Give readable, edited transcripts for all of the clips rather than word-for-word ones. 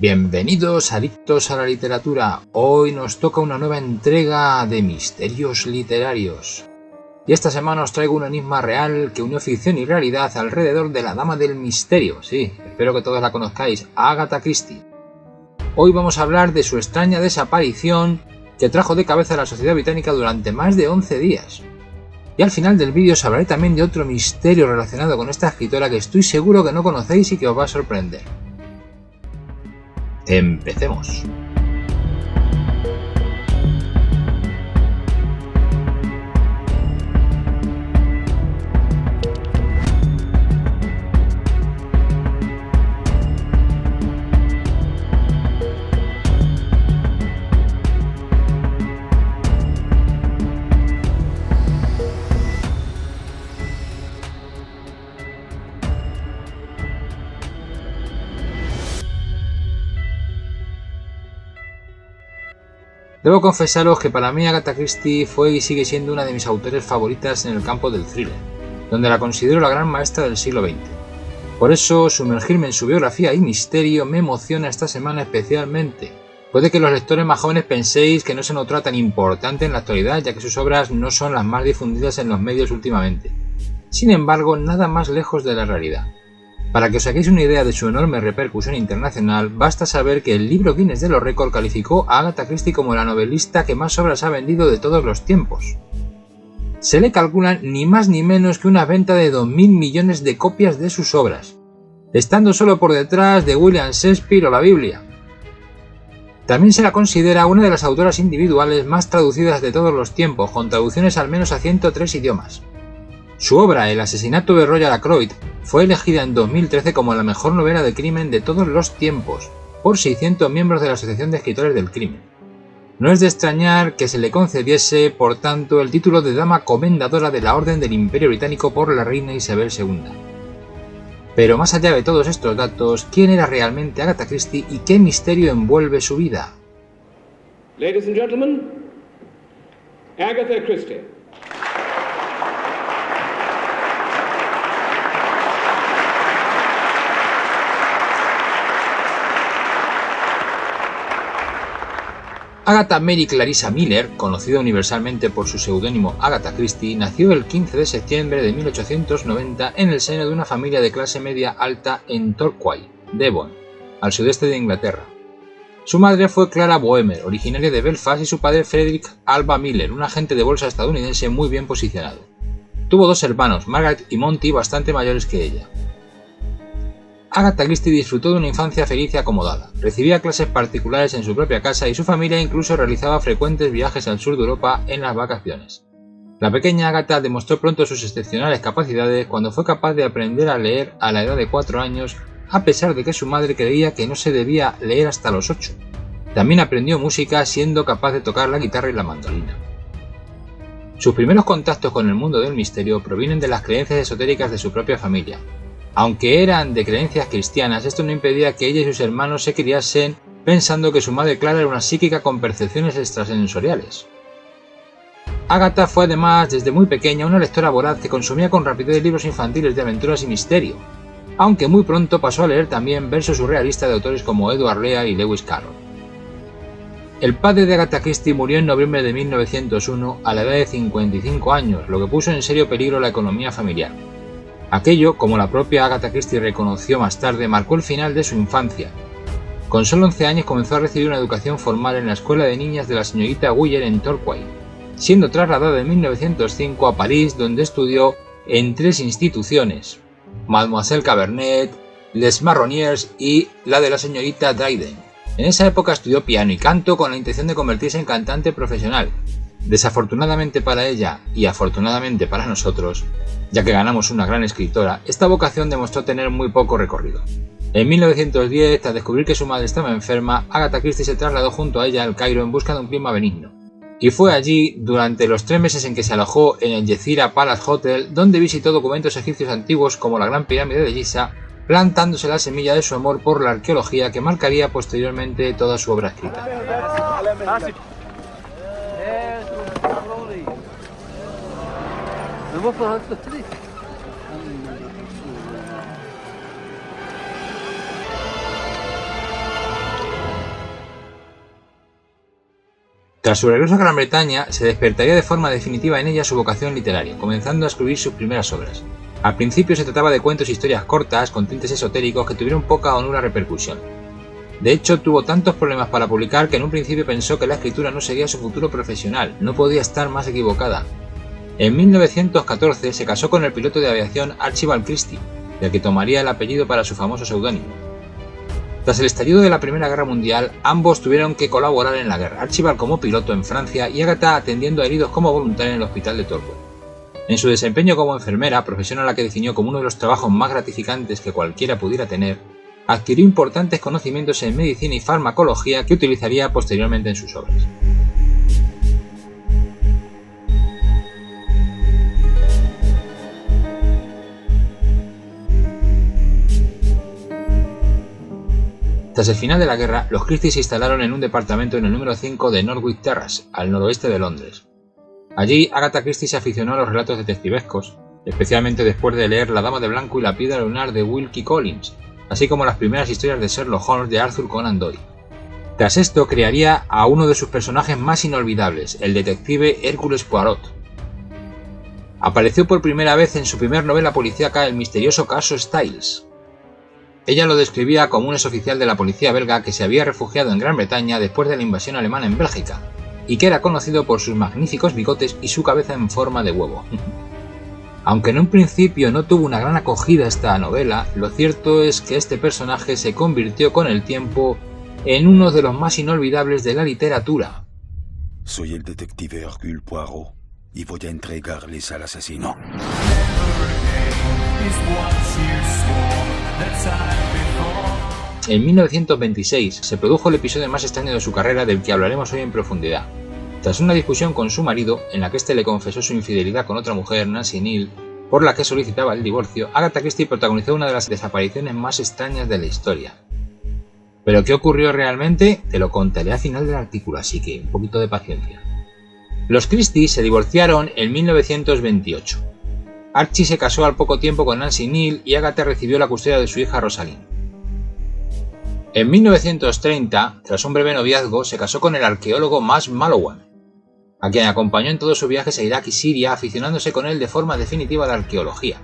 Bienvenidos adictos a la literatura, hoy nos toca una nueva entrega de misterios literarios. Y esta semana os traigo un enigma real que unió ficción y realidad alrededor de la Dama del Misterio, sí, espero que todos la conozcáis, Agatha Christie. Hoy vamos a hablar de su extraña desaparición que trajo de cabeza a la sociedad británica durante más de 11 días. Y al final del vídeo os hablaré también de otro misterio relacionado con esta escritora que estoy seguro que no conocéis y que os va a sorprender. Empecemos. Debo confesaros que para mí Agatha Christie fue y sigue siendo una de mis autores favoritas en el campo del thriller, donde la considero la gran maestra del siglo XX. Por eso, sumergirme en su biografía y misterio me emociona esta semana especialmente. Puede que los lectores más jóvenes penséis que no se nota tan importante en la actualidad, ya que sus obras no son las más difundidas en los medios últimamente. Sin embargo, nada más lejos de la realidad. Para que os hagáis una idea de su enorme repercusión internacional, basta saber que el libro Guinness de los récords calificó a Agatha Christie como la novelista que más obras ha vendido de todos los tiempos. Se le calculan ni más ni menos que una venta de 2.000 millones de copias de sus obras, estando solo por detrás de William Shakespeare o la Biblia. También se la considera una de las autoras individuales más traducidas de todos los tiempos, con traducciones al menos a 103 idiomas. Su obra, El asesinato de Royal Ackroyd, fue elegida en 2013 como la mejor novela de crimen de todos los tiempos, por 600 miembros de la Asociación de Escritores del Crimen. No es de extrañar que se le concediese, por tanto, el título de Dama Comendadora de la Orden del Imperio Británico por la reina Isabel II. Pero más allá de todos estos datos, ¿quién era realmente Agatha Christie y qué misterio envuelve su vida? Ladies and gentlemen, Agatha Christie. Agatha Mary Clarissa Miller, conocida universalmente por su seudónimo Agatha Christie, nació el 15 de septiembre de 1890 en el seno de una familia de clase media alta en Torquay, Devon, al sudeste de Inglaterra. Su madre fue Clara Boehmer, originaria de Belfast, y su padre Frederick Alva Miller, un agente de bolsa estadounidense muy bien posicionado. Tuvo dos hermanos, Margaret y Monty, bastante mayores que ella. Agatha Christie disfrutó de una infancia feliz y acomodada. Recibía clases particulares en su propia casa y su familia incluso realizaba frecuentes viajes al sur de Europa en las vacaciones. La pequeña Agatha demostró pronto sus excepcionales capacidades cuando fue capaz de aprender a leer a la edad de 4 años, a pesar de que su madre creía que no se debía leer hasta los 8. También aprendió música, siendo capaz de tocar la guitarra y la mandolina. Sus primeros contactos con el mundo del misterio provienen de las creencias esotéricas de su propia familia. Aunque eran de creencias cristianas, esto no impedía que ella y sus hermanos se criasen pensando que su madre Clara era una psíquica con percepciones extrasensoriales. Agatha fue además desde muy pequeña una lectora voraz que consumía con rapidez libros infantiles de aventuras y misterio, aunque muy pronto pasó a leer también versos surrealistas de autores como Edward Lear y Lewis Carroll. El padre de Agatha Christie murió en noviembre de 1901 a la edad de 55 años, lo que puso en serio peligro la economía familiar. Aquello, como la propia Agatha Christie reconoció más tarde, marcó el final de su infancia. Con solo 11 años comenzó a recibir una educación formal en la escuela de niñas de la señorita Wheeler en Torquay, siendo trasladada en 1905 a París, donde estudió en 3 instituciones, Mademoiselle Cabernet, Les Marroniers y la de la señorita Dryden. En esa época estudió piano y canto con la intención de convertirse en cantante profesional. Desafortunadamente para ella y afortunadamente para nosotros, ya que ganamos una gran escritora, esta vocación demostró tener muy poco recorrido. En 1910, tras descubrir que su madre estaba enferma, Agatha Christie se trasladó junto a ella al Cairo en busca de un clima benigno. Y fue allí, durante los 3 meses en que se alojó en el Gezira Palace Hotel, donde visitó documentos egipcios antiguos como la Gran Pirámide de Giza, plantándose la semilla de su amor por la arqueología que marcaría posteriormente toda su obra escrita. Tras su regreso a Gran Bretaña, se despertaría de forma definitiva en ella su vocación literaria, comenzando a escribir sus primeras obras. Al principio se trataba de cuentos e historias cortas con tintes esotéricos que tuvieron poca o nula repercusión. De hecho, tuvo tantos problemas para publicar que en un principio pensó que la escritura no sería su futuro profesional. No podía estar más equivocada. En 1914 se casó con el piloto de aviación Archibald Christie, del que tomaría el apellido para su famoso seudónimo. Tras el estallido de la Primera Guerra Mundial, ambos tuvieron que colaborar en la guerra, Archibald como piloto en Francia y Agatha atendiendo a heridos como voluntaria en el hospital de Torquay. En su desempeño como enfermera, profesión a la que definió como uno de los trabajos más gratificantes que cualquiera pudiera tener, adquirió importantes conocimientos en medicina y farmacología que utilizaría posteriormente en sus obras. Tras el final de la guerra, los Christie se instalaron en un departamento en el número 5 de Norwich Terrace, al noroeste de Londres. Allí, Agatha Christie se aficionó a los relatos detectivescos, especialmente después de leer La Dama de Blanco y La Piedra Lunar de Wilkie Collins, así como las primeras historias de Sherlock Holmes de Arthur Conan Doyle. Tras esto, crearía a uno de sus personajes más inolvidables, el detective Hércules Poirot. Apareció por primera vez en su primer novela policíaca, El misterioso caso Styles. Ella lo describía como un exoficial de la policía belga que se había refugiado en Gran Bretaña después de la invasión alemana en Bélgica, y que era conocido por sus magníficos bigotes y su cabeza en forma de huevo. Aunque en un principio no tuvo una gran acogida esta novela, lo cierto es que este personaje se convirtió con el tiempo en uno de los más inolvidables de la literatura. Soy el detective Hercule Poirot y voy a entregarles al asesino. En 1926 se produjo el episodio más extraño de su carrera del que hablaremos hoy en profundidad. Tras una discusión con su marido, en la que éste le confesó su infidelidad con otra mujer, Nancy Neal, por la que solicitaba el divorcio, Agatha Christie protagonizó una de las desapariciones más extrañas de la historia. ¿Pero qué ocurrió realmente? Te lo contaré al final del artículo, así que un poquito de paciencia. Los Christie se divorciaron en 1928. Archie se casó al poco tiempo con Nancy Neal y Agatha recibió la custodia de su hija Rosalind. En 1930, tras un breve noviazgo, se casó con el arqueólogo Max Mallowan, a quien acompañó en todos sus viajes a Irak y Siria, aficionándose con él de forma definitiva a la arqueología.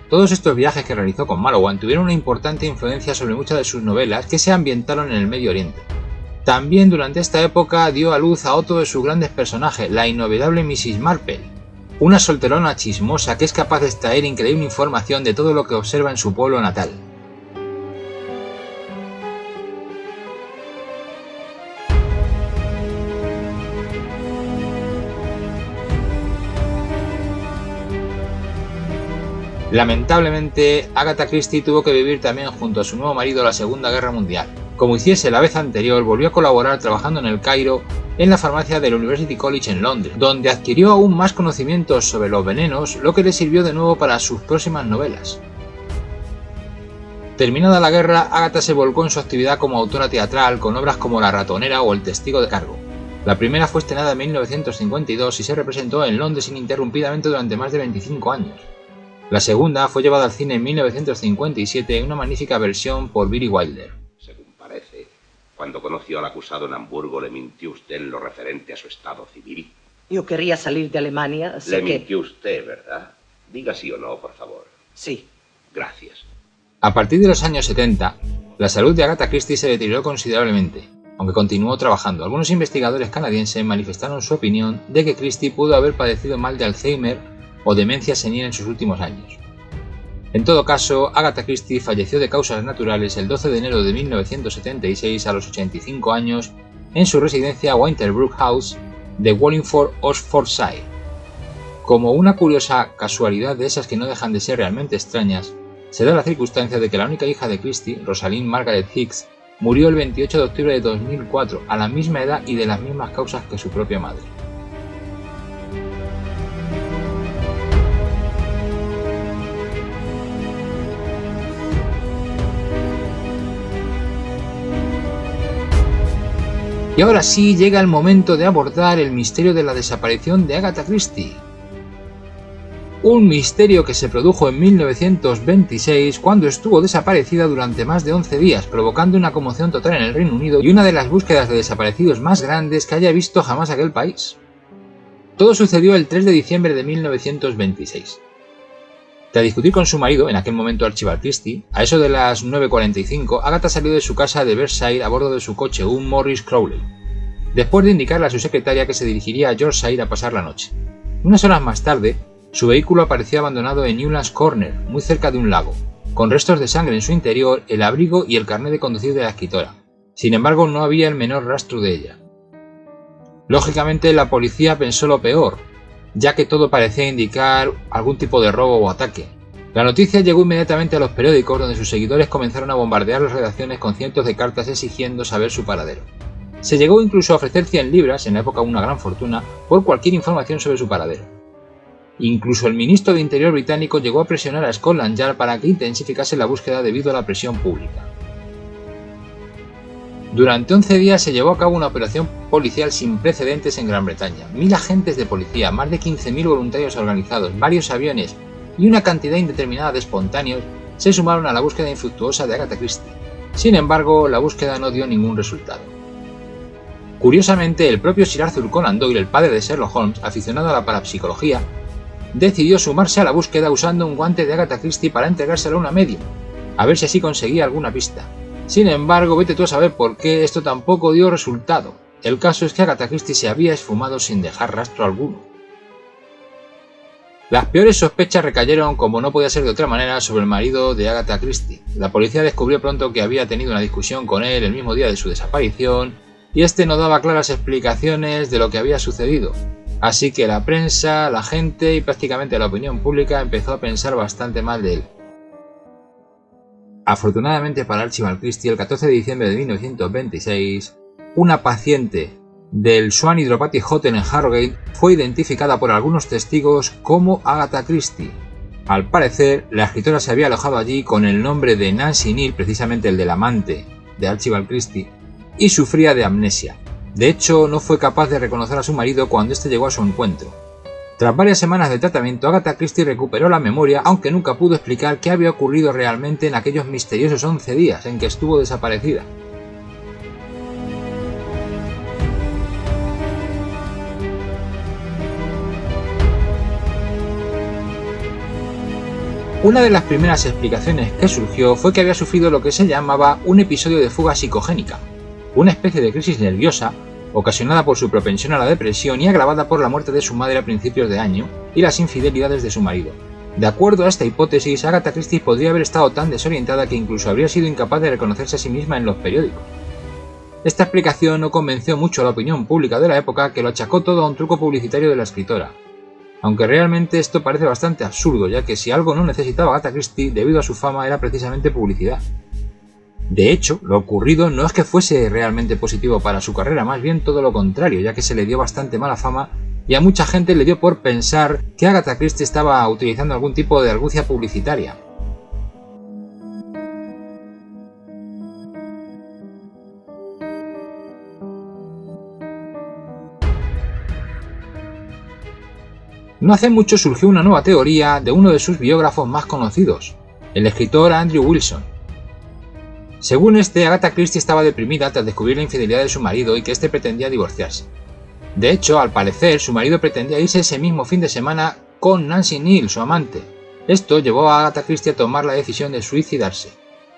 Todos estos viajes que realizó con Mallowan tuvieron una importante influencia sobre muchas de sus novelas que se ambientaron en el Medio Oriente. También durante esta época dio a luz a otro de sus grandes personajes, la inolvidable Mrs. Marple, una solterona chismosa que es capaz de extraer increíble información de todo lo que observa en su pueblo natal. Lamentablemente, Agatha Christie tuvo que vivir también junto a su nuevo marido la Segunda Guerra Mundial. Como hiciese la vez anterior, volvió a colaborar trabajando en el Cairo en la farmacia del University College en Londres, donde adquirió aún más conocimientos sobre los venenos, lo que le sirvió de nuevo para sus próximas novelas. Terminada la guerra, Agatha se volcó en su actividad como autora teatral con obras como La ratonera o El testigo de cargo. La primera fue estrenada en 1952 y se representó en Londres ininterrumpidamente durante más de 25 años. La segunda fue llevada al cine en 1957 en una magnífica versión por Billy Wilder. Según parece, cuando conoció al acusado en Hamburgo, le mintió usted en lo referente a su estado civil. Yo quería salir de Alemania, así Le que... mintió usted, ¿verdad? Diga sí o no, por favor. Sí. Gracias. A partir de los años 70, la salud de Agatha Christie se deterioró considerablemente, aunque continuó trabajando. Algunos investigadores canadienses manifestaron su opinión de que Christie pudo haber padecido mal de Alzheimer o demencia senil en sus últimos años. En todo caso, Agatha Christie falleció de causas naturales el 12 de enero de 1976 a los 85 años en su residencia Winterbrook House de Wallingford, Oxfordshire. Como una curiosa casualidad de esas que no dejan de ser realmente extrañas, se da la circunstancia de que la única hija de Christie, Rosalind Margaret Hicks, murió el 28 de octubre de 2004 a la misma edad y de las mismas causas que su propia madre. Y ahora sí llega el momento de abordar el misterio de la desaparición de Agatha Christie. Un misterio que se produjo en 1926 cuando estuvo desaparecida durante más de 11 días, provocando una conmoción total en el Reino Unido y una de las búsquedas de desaparecidos más grandes que haya visto jamás aquel país. Todo sucedió el 3 de diciembre de 1926. Tras discutir con su marido, en aquel momento Archibald Christie, a eso de las 9:45, Agatha salió de su casa de Berkshire a bordo de su coche, un Morris Crowley, después de indicarle a su secretaria que se dirigiría a Yorkshire a pasar la noche. Unas horas más tarde, su vehículo apareció abandonado en Newlands Corner, muy cerca de un lago, con restos de sangre en su interior, el abrigo y el carnet de conducir de la escritora. Sin embargo, no había el menor rastro de ella. Lógicamente, la policía pensó lo peor, ya que todo parecía indicar algún tipo de robo o ataque. La noticia llegó inmediatamente a los periódicos, donde sus seguidores comenzaron a bombardear las redacciones con cientos de cartas exigiendo saber su paradero. Se llegó incluso a ofrecer 100 libras, en la época una gran fortuna, por cualquier información sobre su paradero. Incluso el ministro de Interior británico llegó a presionar a Scotland Yard para que intensificase la búsqueda debido a la presión pública. Durante 11 días se llevó a cabo una operación policial sin precedentes en Gran Bretaña. 1000 agentes de policía, más de 15.000 voluntarios organizados, varios aviones y una cantidad indeterminada de espontáneos se sumaron a la búsqueda infructuosa de Agatha Christie. Sin embargo, la búsqueda no dio ningún resultado. Curiosamente, el propio Sir Arthur Conan Doyle, el padre de Sherlock Holmes, aficionado a la parapsicología, decidió sumarse a la búsqueda usando un guante de Agatha Christie para entregárselo a una medium, a ver si así conseguía alguna pista. Sin embargo, vete tú a saber por qué esto tampoco dio resultado. El caso es que Agatha Christie se había esfumado sin dejar rastro alguno. Las peores sospechas recayeron, como no podía ser de otra manera, sobre el marido de Agatha Christie. La policía descubrió pronto que había tenido una discusión con él el mismo día de su desaparición, y este no daba claras explicaciones de lo que había sucedido. Así que la prensa, la gente y prácticamente la opinión pública empezó a pensar bastante mal de él. Afortunadamente para Archibald Christie, el 14 de diciembre de 1926, una paciente del Swan Hydropathic Hotel en Harrogate fue identificada por algunos testigos como Agatha Christie. Al parecer, la escritora se había alojado allí con el nombre de Nancy Neal, precisamente el del amante de Archibald Christie, y sufría de amnesia. De hecho, no fue capaz de reconocer a su marido cuando éste llegó a su encuentro. Tras varias semanas de tratamiento, Agatha Christie recuperó la memoria, aunque nunca pudo explicar qué había ocurrido realmente en aquellos misteriosos 11 días en que estuvo desaparecida. Una de las primeras explicaciones que surgió fue que había sufrido lo que se llamaba un episodio de fuga psicogénica, una especie de crisis nerviosa ocasionada por su propensión a la depresión y agravada por la muerte de su madre a principios de año y las infidelidades de su marido. De acuerdo a esta hipótesis, Agatha Christie podría haber estado tan desorientada que incluso habría sido incapaz de reconocerse a sí misma en los periódicos. Esta explicación no convenció mucho a la opinión pública de la época, que lo achacó todo a un truco publicitario de la escritora. Aunque realmente esto parece bastante absurdo, ya que si algo no necesitaba Agatha Christie debido a su fama era precisamente publicidad. De hecho, lo ocurrido no es que fuese realmente positivo para su carrera, más bien todo lo contrario, ya que se le dio bastante mala fama y a mucha gente le dio por pensar que Agatha Christie estaba utilizando algún tipo de argucia publicitaria. No hace mucho surgió una nueva teoría de uno de sus biógrafos más conocidos, el escritor Andrew Wilson. Según este, Agatha Christie estaba deprimida tras descubrir la infidelidad de su marido y que éste pretendía divorciarse. De hecho, al parecer, su marido pretendía irse ese mismo fin de semana con Nancy Neal, su amante. Esto llevó a Agatha Christie a tomar la decisión de suicidarse.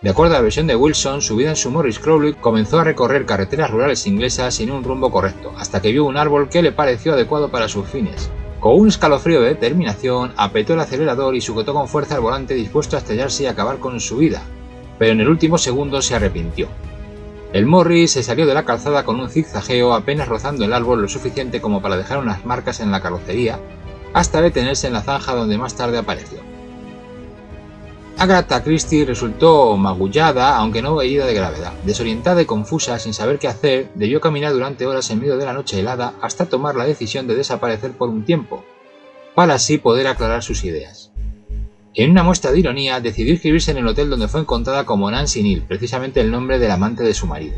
De acuerdo a la versión de Wilson, su vida en su Morris Crowley comenzó a recorrer carreteras rurales inglesas sin un rumbo correcto, hasta que vio un árbol que le pareció adecuado para sus fines. Con un escalofrío de determinación, apretó el acelerador y sujetó con fuerza el volante, dispuesto a estrellarse y acabar con su vida. Pero en el último segundo se arrepintió. El Morris se salió de la calzada con un zigzagueo, apenas rozando el árbol lo suficiente como para dejar unas marcas en la carrocería, hasta detenerse en la zanja donde más tarde apareció. Agatha Christie resultó magullada, aunque no herida de gravedad. Desorientada y confusa, sin saber qué hacer, debió caminar durante horas en medio de la noche helada hasta tomar la decisión de desaparecer por un tiempo, para así poder aclarar sus ideas. En una muestra de ironía, decidió inscribirse en el hotel donde fue encontrada como Nancy Neal, precisamente el nombre del amante de su marido.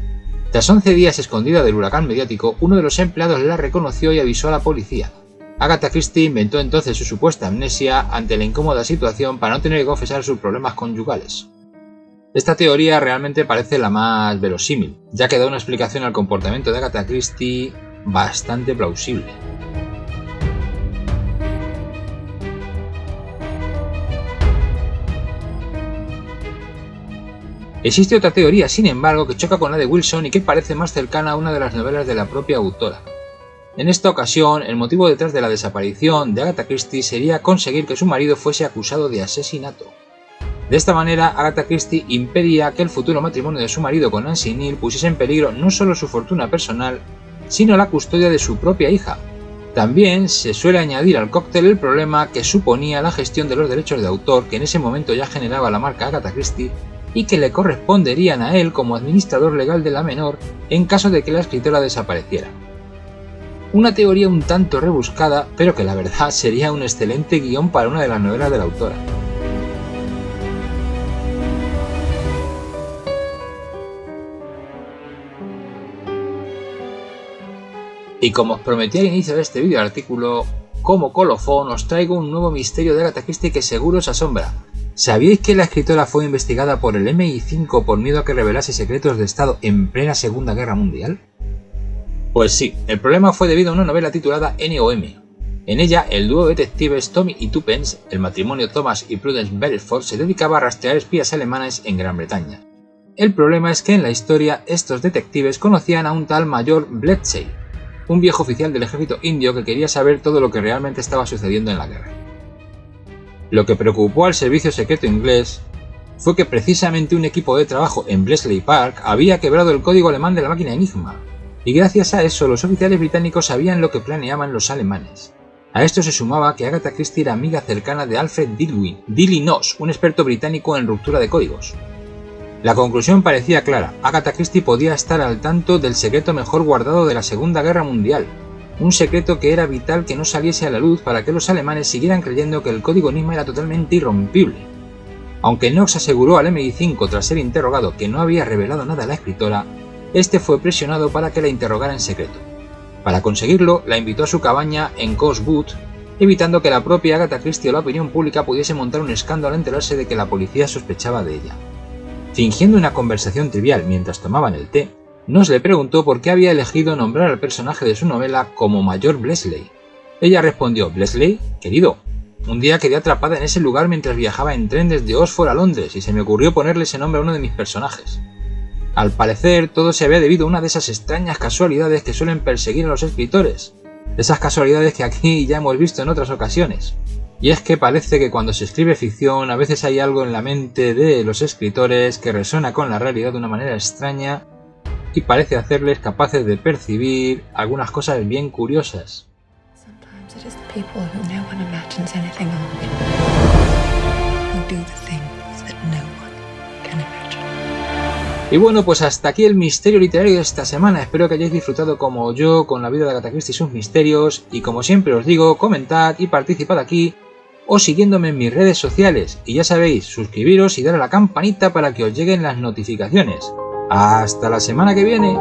Tras 11 días escondida del huracán mediático, uno de los empleados la reconoció y avisó a la policía. Agatha Christie inventó entonces su supuesta amnesia ante la incómoda situación para no tener que confesar sus problemas conyugales. Esta teoría realmente parece la más verosímil, ya que da una explicación al comportamiento de Agatha Christie bastante plausible. Existe otra teoría, sin embargo, que choca con la de Wilson y que parece más cercana a una de las novelas de la propia autora. En esta ocasión, el motivo detrás de la desaparición de Agatha Christie sería conseguir que su marido fuese acusado de asesinato. De esta manera, Agatha Christie impedía que el futuro matrimonio de su marido con Nancy Neal pusiese en peligro no solo su fortuna personal, sino la custodia de su propia hija. También se suele añadir al cóctel el problema que suponía la gestión de los derechos de autor que en ese momento ya generaba la marca Agatha Christie y que le corresponderían a él como administrador legal de la menor en caso de que la escritora desapareciera. Una teoría un tanto rebuscada, pero que la verdad sería un excelente guión para una de las novelas de la autora. Y como os prometí al inicio de este vídeo artículo, como colofón os traigo un nuevo misterio de Agatha Christie que seguro os asombra. ¿Sabíais que la escritora fue investigada por el MI5 por miedo a que revelase secretos de Estado en plena Segunda Guerra Mundial? Pues sí, el problema fue debido a una novela titulada NOM. En ella, el dúo de detectives Tommy y Tuppence, el matrimonio Thomas y Prudence Beresford, se dedicaba a rastrear espías alemanes en Gran Bretaña. El problema es que en la historia estos detectives conocían a un tal mayor Bletchley, un viejo oficial del ejército indio que quería saber todo lo que realmente estaba sucediendo en la guerra. Lo que preocupó al servicio secreto inglés fue que precisamente un equipo de trabajo en Bletchley Park había quebrado el código alemán de la máquina Enigma, y gracias a eso los oficiales británicos sabían lo que planeaban los alemanes. A esto se sumaba que Agatha Christie era amiga cercana de Alfred Dillwyn, un experto británico en ruptura de códigos. La conclusión parecía clara: Agatha Christie podía estar al tanto del secreto mejor guardado de la Segunda Guerra Mundial, un secreto que era vital que no saliese a la luz para que los alemanes siguieran creyendo que el código Enigma era totalmente irrompible. Aunque Knox aseguró al MI5 tras ser interrogado que no había revelado nada a la escritora, este fue presionado para que la interrogara en secreto. Para conseguirlo, la invitó a su cabaña en Coast Wood, evitando que la propia Agatha Christie o la opinión pública pudiese montar un escándalo al enterarse de que la policía sospechaba de ella. Fingiendo una conversación trivial mientras tomaban el té, Knox le preguntó por qué había elegido nombrar al personaje de su novela como Mayor Bletchley. Ella respondió: «Bletchley, querido, un día quedé atrapada en ese lugar mientras viajaba en tren desde Oxford a Londres y se me ocurrió ponerle ese nombre a uno de mis personajes». Al parecer, todo se había debido a una de esas extrañas casualidades que suelen perseguir a los escritores. Esas casualidades que aquí ya hemos visto en otras ocasiones. Y es que parece que cuando se escribe ficción a veces hay algo en la mente de los escritores que resuena con la realidad de una manera extraña y parece hacerles capaces de percibir algunas cosas bien curiosas. Y bueno, pues hasta aquí el misterio literario de esta semana. Espero que hayáis disfrutado como yo con la vida de Agatha Christie y sus misterios. Y como siempre os digo, comentad y participad aquí o siguiéndome en mis redes sociales. Y ya sabéis, suscribiros y dar a la campanita para que os lleguen las notificaciones. ¡Hasta la semana que viene!